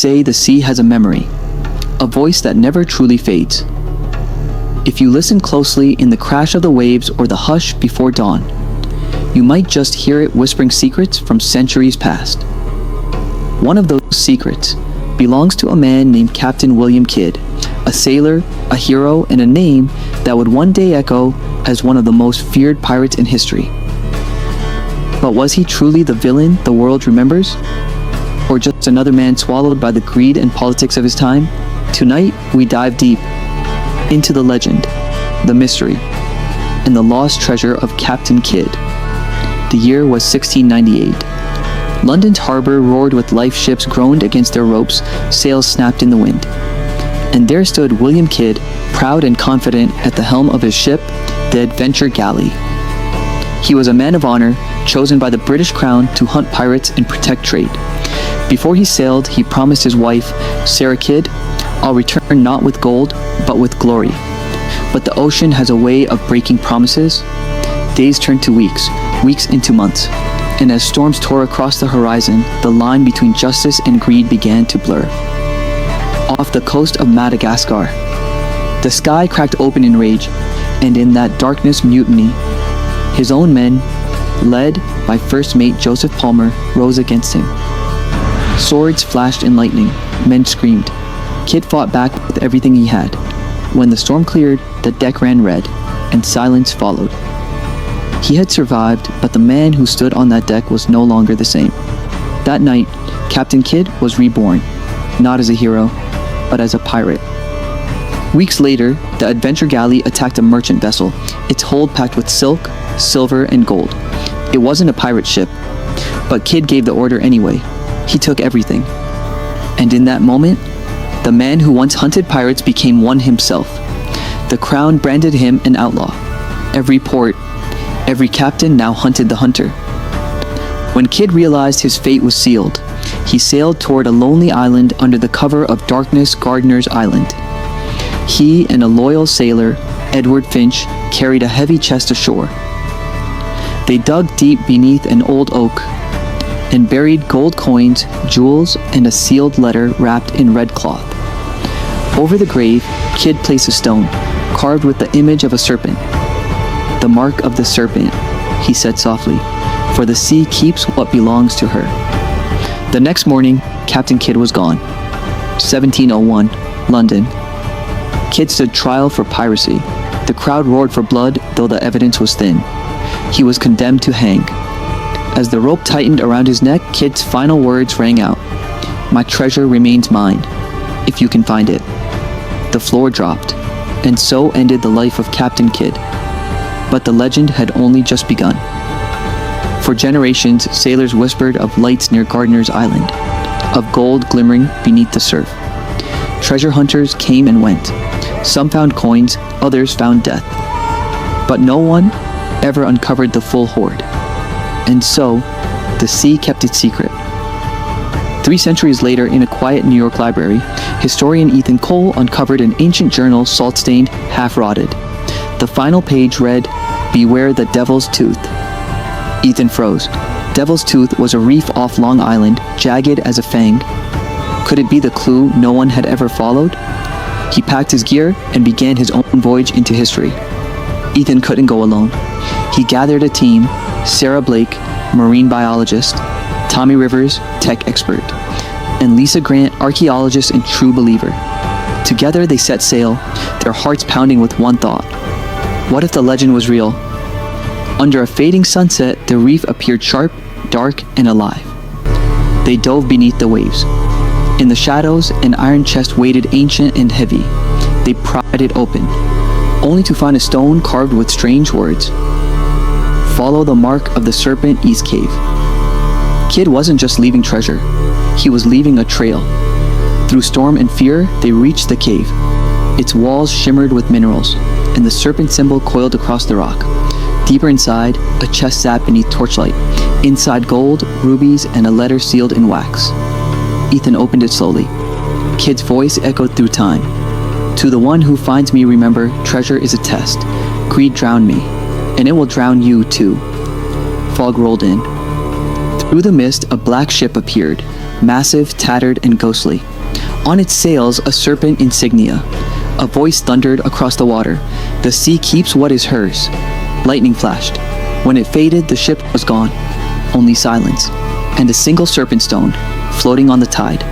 say the sea has a memory, a voice that never truly fades. If you listen closely in the crash of the waves or the hush before dawn, you might just hear it whispering secrets from centuries past. One of those secrets belongs to a man named Captain William Kidd, a sailor, a hero, and a name that would one day echo as one of the most feared pirates in history. But was he truly the villain the world remembers? Or just another man swallowed by the greed and politics of his time? Tonight, we dive deep into the legend, the mystery, and the lost treasure of Captain Kidd. The year was 1698. London's harbor roared with life, ships groaned against their ropes, sails snapped in the wind. And there stood William Kidd, proud and confident at the helm of his ship, the Adventure Galley. He was a man of honor, chosen by the British Crown to hunt pirates and protect trade. Before he sailed, he promised his wife, Sarah Kidd, "I'll return not with gold, but with glory." But the ocean has a way of breaking promises. Days turned to weeks, weeks into months. And as storms tore across the horizon, the line between justice and greed began to blur. Off the coast of Madagascar, the sky cracked open in rage, and in that darkness mutiny. His own men, led by First Mate Joseph Palmer, rose against him. Swords flashed in lightning, men screamed. Kidd fought back with everything he had. When the storm cleared, the deck ran red, and silence followed. He had survived, but the man who stood on that deck was no longer the same. That night, Captain Kidd was reborn, not as a hero, but as a pirate. Weeks later, the Adventure Galley attacked a merchant vessel, its hold packed with silk, silver, and gold. It wasn't a pirate ship, but Kidd gave the order anyway. He took everything. And in that moment, the man who once hunted pirates became one himself. The crown branded him an outlaw. Every port, every captain now hunted the hunter. When Kidd realized his fate was sealed, he sailed toward a lonely island under the cover of darkness, Gardiner's Island. He and a loyal sailor, Edward Finch, carried a heavy chest ashore. They dug deep beneath an old oak and buried gold coins, jewels, and a sealed letter wrapped in red cloth. Over the grave, Kidd placed a stone, carved with the image of a serpent. "The mark of the serpent," he said softly, "for the sea keeps what belongs to her." The next morning, Captain Kidd was gone. 1701, London. Kidd stood trial for piracy. The crowd roared for blood, though the evidence was thin. He was condemned to hang. As the rope tightened around his neck, Kidd's final words rang out. "My treasure remains mine, if you can find it." The floor dropped, and so ended the life of Captain Kidd. But the legend had only just begun. For generations, sailors whispered of lights near Gardiner's Island, of gold glimmering beneath the surf. Treasure hunters came and went. Some found coins, others found death. But no one ever uncovered the full hoard. And so, the sea kept its secret. 3 centuries later, in a quiet New York library, historian Ethan Cole uncovered an ancient journal, salt-stained, half-rotted. The final page read, "Beware the Devil's Tooth." Ethan froze. Devil's Tooth was a reef off Long Island, jagged as a fang. Could it be the clue no one had ever followed? He packed his gear and began his own voyage into history. Ethan couldn't go alone. He gathered a team: Sarah Blake, marine biologist; Tommy Rivers, tech expert; and Lisa Grant, archaeologist and true believer. Together they set sail, their hearts pounding with one thought. What if the legend was real? Under a fading sunset, the reef appeared sharp, dark, and alive. They dove beneath the waves. In the shadows, an iron chest waited, ancient and heavy. They pried it open, only to find a stone carved with strange words. "Follow the mark of the serpent, East Cave." Kidd wasn't just leaving treasure. He was leaving a trail. Through storm and fear, they reached the cave. Its walls shimmered with minerals, and the serpent symbol coiled across the rock. Deeper inside, a chest sat beneath torchlight. Inside, gold, rubies, and a letter sealed in wax. Ethan opened it slowly. Kidd's voice echoed through time. "To the one who finds me, remember, treasure is a test. Greed drowned me, and it will drown you too." Fog rolled in. Through the mist, a black ship appeared, massive, tattered, and ghostly. On its sails, a serpent insignia. A voice thundered across the water. The sea keeps what is hers. Lightning flashed. When it faded, the ship was gone. Only silence. And a single serpent stone, floating on the tide.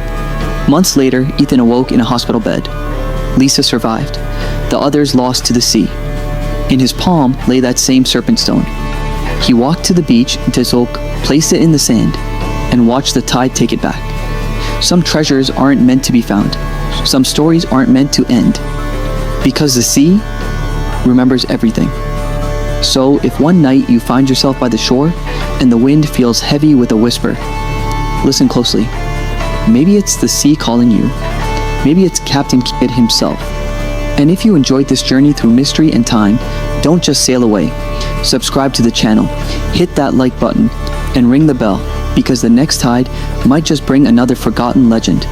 Months later, Ethan awoke in a hospital bed. Lisa survived. The others lost to the sea. In his palm lay that same serpent stone. He walked to the beach, Tizzolk, placed it in the sand, and watched the tide take it back. Some treasures aren't meant to be found. Some stories aren't meant to end. Because the sea remembers everything. So if one night you find yourself by the shore and the wind feels heavy with a whisper, listen closely. Maybe it's the sea calling you. Maybe it's Captain Kidd himself. And if you enjoyed this journey through mystery and time, don't just sail away. Subscribe to the channel, hit that like button, and ring the bell, because the next tide might just bring another forgotten legend.